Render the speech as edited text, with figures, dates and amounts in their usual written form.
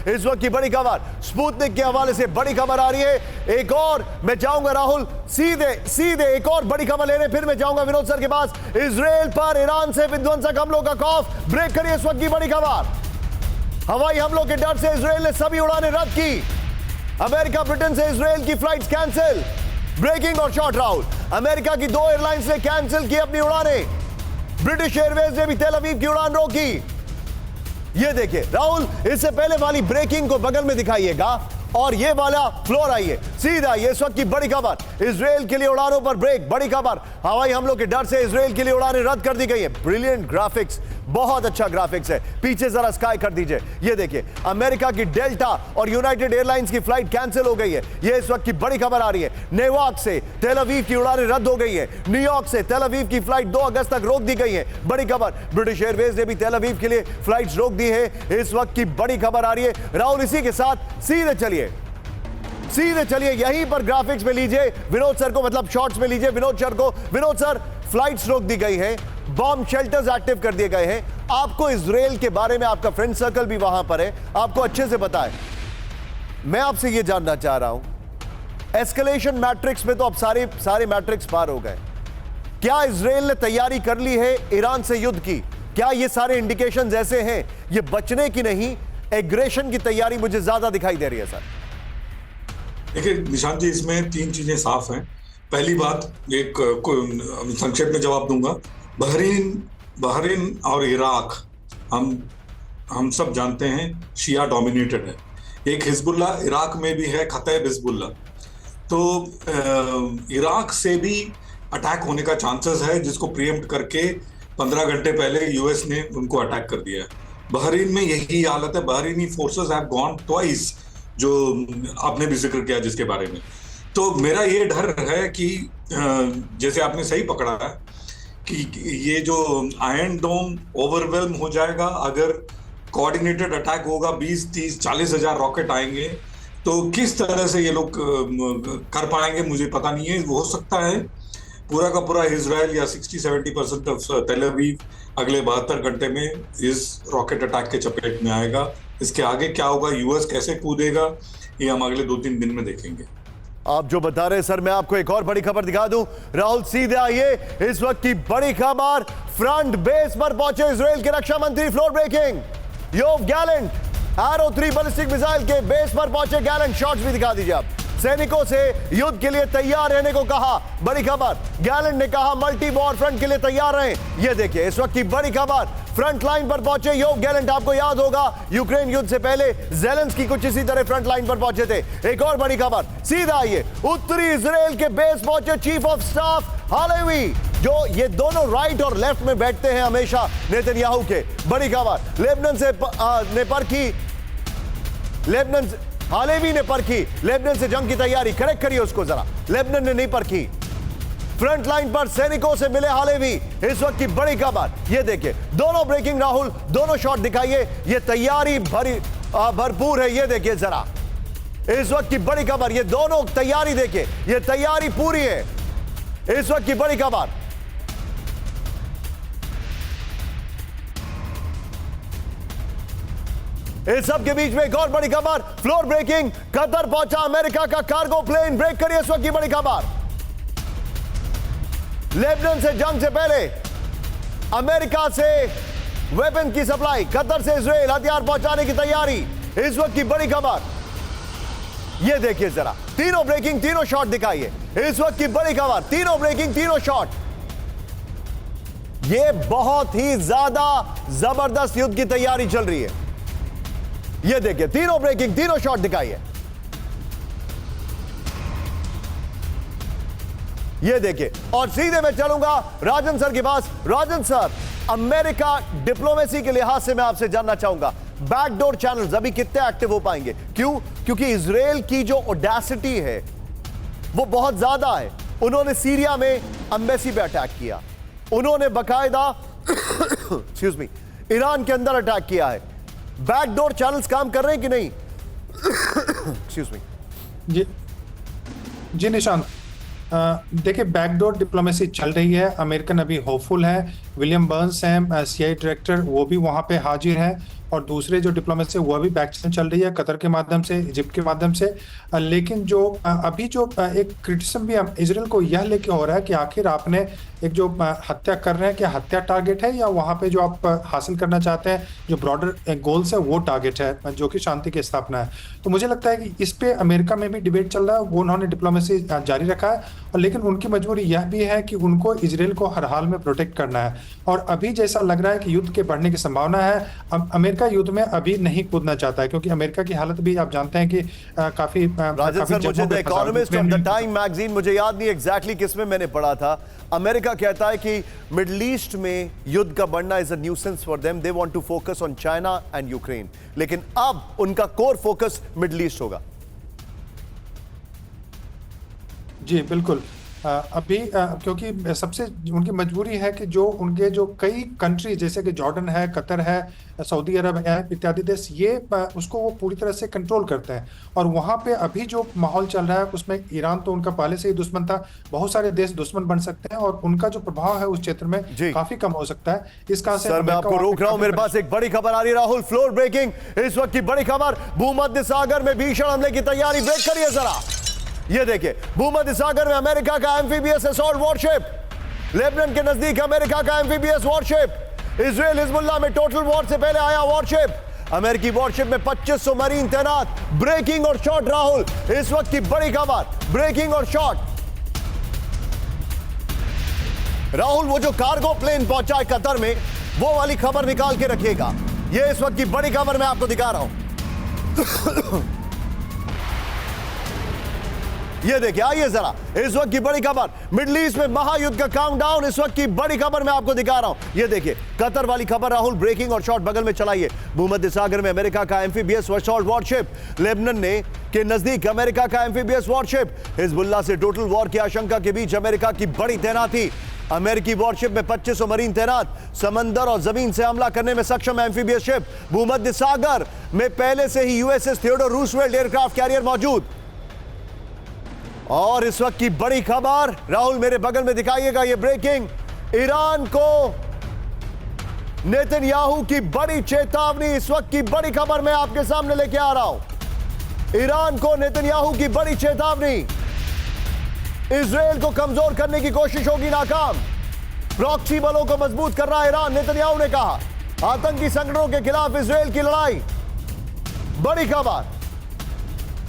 इस वक्त की बड़ी खबर स्पुतनिक के हवाले से बड़ी खबर आ रही है। एक और मैं जाऊंगा राहुल सीधे एक और बड़ी खबर लेने, फिर मैं जाऊंगा विनोद सर के पास। इजराइल पर ईरान से विध्वंसक हमलों का खौफ, ब्रेक करिए इस वक्त की बड़ी खबर। हवाई हमलों के डर से इजराइल ने सभी उड़ानें रद्द की। अमेरिका ब्रिटेन से इजराइल की फ्लाइट्स कैंसिल। ब्रेकिंग और शॉर्ट राहुल, अमेरिका की 2 एयरलाइंस ने कैंसिल की अपनी उड़ानें। ब्रिटिश एयरवेज ने भी तेल अवीव की उड़ान रोकी। ये देखिए राहुल, इससे पहले वाली ब्रेकिंग को बगल में दिखाइएगा और ये वाला फ्लोर आइए सीधा। ये इस वक्त की बड़ी खबर, इजराइल के लिए उड़ानों पर ब्रेक। बड़ी खबर, हवाई हमलों के डर से इजराइल के लिए उड़ानें रद्द कर दी गई है। ब्रिलियंट ग्राफिक्स, बहुत अच्छा ग्राफिक्स है। पीछे जरा स्काई कर दीजिए, ये देखिए अमेरिका की डेल्टा और यूनाइटेड एयरलाइंस की फ्लाइट कैंसिल हो गई है। ये इस वक्त की बड़ी खबर आ रही है। न्यूयॉर्क से तेल अवीव की उड़ानें रद्द हो गई है। न्यूयॉर्क से तेल अवीव की फ्लाइट 2 अगस्त तक रोक दी गई है। बड़ी खबर, ब्रिटिश एयरवेज ने भी तेल अवीव के लिए फ्लाइट्स रोक दी है। इस वक्त की बड़ी खबर आ रही है राहुल। इसी के साथ सीधे चलिए यहीं पर ग्राफिक्स में लीजिए विनोद सर को, मतलब शॉर्ट्स में लीजिए विनोद सर को। विनोद सर, फ्लाइट्स रोक दी गई हैं, बॉम्ब शेल्टर्स एक्टिव कर दिए गए हैं। आपको इजराइल के बारे में, आपका फ्रेंड सर्कल भी वहां पर है, आपको अच्छे से पता है। मैं आपसे यह जानना चाह रहा हूं, एस्केलेशन मैट्रिक्स में तो अब सारे मैट्रिक्स पार हो गए। क्या इजराइल ने तैयारी कर ली है ईरान से युद्ध की? क्या ये सारे इंडिकेशंस ऐसे हैं, ये बचने की नहीं एग्रेशन की तैयारी मुझे ज्यादा दिखाई दे रही है सर? देखिए निशांत जी, इसमें 3 चीजें साफ हैं। पहली बात, एक संक्षेप में जवाब दूंगा। बहरीन और इराक हम सब जानते हैं शिया डोमिनेटेड है। एक हिजबुल्ला इराक में भी है, खतैब हिजबुल्ला। तो इराक से भी अटैक होने का चांसेस है, जिसको प्रीएम्प्ट करके 15 घंटे पहले यूएस ने उनको अटैक कर दिया है। बहरीन में यही हालत है। Bahraini forces have gone twice, जो आपने भी जिक्र किया जिसके बारे में। तो मेरा ये डर है कि जैसे आपने सही पकड़ा है कि ये जो आयरन डोम ओवरवेल्म हो जाएगा अगर कोऑर्डिनेटेड अटैक होगा। 20, 30, 40 हजार रॉकेट आएंगे, तो किस तरह से ये लोग कर पाएंगे मुझे पता नहीं है। हो सकता है पूरा का पूरा इजराइल या 60-70% ऑफ तेल अवीव अगले 72 घंटे में इस रॉकेट अटैक के चपेट में आएगा। इसके आगे क्या होगा, यूएस कैसे कूदेगा, ये हम अगले 2-3 दिन में देखेंगे। आप जो बता रहे हैं सर, मैं आपको एक और बड़ी खबर दिखा दूं। राहुल सीधे आइए, इस वक्त की बड़ी खबर, फ्रंट बेस पर पहुंचे इजराइल के रक्षा मंत्री। Floor breaking, Yoav Gallant Arrow 3 ballistic missile के बेस पर पहुंचे गैलेंट। शॉट्स भी दिखा दीजिए आप। सैनिकों से युद्ध के लिए तैयार रहने को कहा। बड़ी खबर, गैलेंट ने कहा मल्टी वॉर फ्रंट के लिए तैयार रहें। ये देखिए इस वक्त की बड़ी खबर, फ्रंट लाइन पर पहुंचे योव गैलेंट। आपको याद होगा यूक्रेन युद्ध से पहले ज़ेलेंस्की कुछ इसी तरह फ्रंट लाइन पर पहुंचे थे। एक और बड़ी खबर, सीधा आइए, उत्तरी इजराइल के बेस पहुंचे चीफ ऑफ स्टाफ हालेवी, जो ये दोनों राइट और लेफ्ट में बैठते हैं हमेशा नेतन्याहू के। बड़ी खबर, हालेवी ने परखी लेबनान से जंग की तैयारी। करेक्ट करिए उसको जरा, लेबनान ने नहीं परखी। फ्रंट लाइन पर सैनिकों से मिले हालेवी। इस वक्त की बड़ी खबर, ये देखिए दोनों ब्रेकिंग राहुल, दोनों शॉट दिखाइए। ये तैयारी भरपूर है। ये देखिए जरा इस वक्त की बड़ी खबर, ये दोनों तैयारी देखिए, ये तैयारी पूरी है। इस वक्त की बड़ी खबर, इस सब के बीच में एक और बड़ी खबर, फ्लोर ब्रेकिंग, कतर पहुंचा अमेरिका का कार्गो प्लेन। ब्रेक करिए इस वक्त की बड़ी खबर। लेबनान से जंग से पहले अमेरिका से वेपन की सप्लाई, कतर से इजराइल हथियार पहुंचाने की तैयारी। इस वक्त की बड़ी खबर, यह देखिए जरा, तीनों ब्रेकिंग, तीनों शॉट दिखाइए। इस वक्त की बड़ी खबर, तीनों ब्रेकिंग, तीनों शॉट। यह बहुत ही ज्यादा जबरदस्त युद्ध की तैयारी चल रही है। ये देखिए तीनों ब्रेकिंग, तीनों शॉट दिखाइए। ये देखिए, और सीधे मैं चलूंगा राजन सर के पास। राजन सर, अमेरिका डिप्लोमेसी के लिहाज से मैं आपसे जानना चाहूंगा, बैकडोर चैनल्स अभी कितने एक्टिव हो पाएंगे? क्यों? क्योंकि इजराइल की जो ऑडेसिटी है वो बहुत ज्यादा है। उन्होंने सीरिया में एम्बेसी पे अटैक किया, उन्होंने बकायदा एक्सक्यूज मी ईरान के अंदर अटैक किया है। बैकडोर चैनल्स काम कर रहे हैं कि नहीं? एक्सक्यूज मी जी निशांत, देखिए बैकडोर डिप्लोमेसी चल रही है। अमेरिकन अभी होपफुल है। विलियम बर्न्स हैं सीआईए डायरेक्टर, वो भी वहां पे हाजिर हैं और दूसरे जो डिप्लोमेसी वह भी बैक चैनल चल रही है, कतर के माध्यम से, इजिप्ट के माध्यम से। लेकिन जो अभी जो एक क्रिटिसिज्म भी इजराइल को यह लेके हो रहा है कि आखिर आपने एक जो हत्या कर रहे हैं, क्या हत्या टारगेट है या वहां पे जो आप हासिल करना चाहते हैं जो ब्रॉडर गोल्स है वो टारगेट है, जो कि शांति की स्थापना है। तो मुझे लगता है कि इस पे अमेरिका में भी डिबेट चल रहा है, वो उन्होंने डिप्लोमेसी जारी रखा है, और लेकिन उनकी मजबूरी यह भी है कि उनको इजराइल को हर हाल में प्रोटेक्ट करना है। और अभी जैसा लग रहा है कि युद्ध के बढ़ने की संभावना है, अमेरिका युद्ध में अभी नहीं कूदना चाहता है, क्योंकि अमेरिका की हालत भी आप जानते हैं कि काफी राजन सर, मुझे the economist of the time magazine, मुझे याद नहीं एग्जैक्टली किसमें मैंने पढ़ा था, अमेरिका कहता है कि मिडिल ईस्ट में युद्ध का बढ़ना is a nuisance for them, they want to focus on China and Ukraine, लेकिन अब उनका कोर फोकस मिडिल ईस्ट होगा। जी बिल्कुल। अभी क्योंकि सबसे उनकी मजबूरी है कि जो उनके जो कई कंट्री जैसे कि जॉर्डन है, कतर है, सऊदी अरब है इत्यादि देश, ये उसको वो पूरी तरह से कंट्रोल करते हैं। और वहाँ पे अभी जो माहौल चल रहा है उसमें ईरान तो उनका पहले से ही दुश्मन था, बहुत सारे देश दुश्मन बन सकते हैं और उनका जो प्रभाव है उस क्षेत्र में काफी कम हो सकता है। इस कारण से सर मैं आपको रोक रहा हूं, मेरे पास एक बड़ी खबर आ रही है राहुल, फ्लोर ब्रेकिंग, इस वक्त की बड़ी खबर, भूमध्य सागर में भीषण हमले की तैयारी, ब्रेक करिए जरा। ये देखिए, भूमध्य सागर में अमेरिका का एम्फीबियस असॉल्ट वॉरशिप, लेबनान के नजदीक अमेरिका का एम्फीबियस वॉरशिप, इजराइल हिजबुल्लाह में टोटल वॉर से पहले आया वॉरशिप, अमेरिकी वॉरशिप में 2500 मरीन तैनात, ब्रेकिंग और शॉट राहुल, इस वक्त की बड़ी खबर, ब्रेकिंग और शॉट। राहुल, वो जो कार्गो प्लेन पहुंचा है कतर में, वो वाली खबर निकाल के रखिएगा, ये इस वक्त की बड़ी खबर मैं आपको दिखा रहा हूं। ये देखिए, आइए जरा, इस वक्त की बड़ी खबर, मिडिल ईस्ट में महायुद्ध का काउंटडाउन, इस वक्त की बड़ी खबर मैं आपको दिखा रहा हूं। ये देखिए, कतर वाली खबर राहुल, ब्रेकिंग और शॉट बगल में चलाइए। भूमध्य सागर में अमेरिका का एम्फीबियस असॉल्ट वॉरशिप, लेबनान ने के नजदीक अमेरिका का एम्फीबियस वॉरशिप, हिजबुल्लाह से टोटल वॉर की आशंका के बीच अमेरिका की बड़ी तैनाती, अमेरिकी वॉरशिप में 2500 मरीन तैनात, समंदर और जमीन से हमला करने में सक्षम एम्फीबियस शिप, भूमध्य सागर में पहले से ही USS Theodore Roosevelt aircraft carrier मौजूद। और इस वक्त की बड़ी खबर राहुल, मेरे बगल में दिखाइएगा, ये ब्रेकिंग, ईरान को नेतन्याहू की बड़ी चेतावनी, इस वक्त की बड़ी खबर मैं आपके सामने लेके आ रहा हूं। ईरान को नेतन्याहू की बड़ी चेतावनी, इजराइल को कमजोर करने की कोशिश होगी नाकाम, प्रॉक्सी बलों को मजबूत कर रहा है ईरान, नेतन्याहू ने कहा, आतंकी संगठनों के खिलाफ इजराइल की लड़ाई, बड़ी खबर।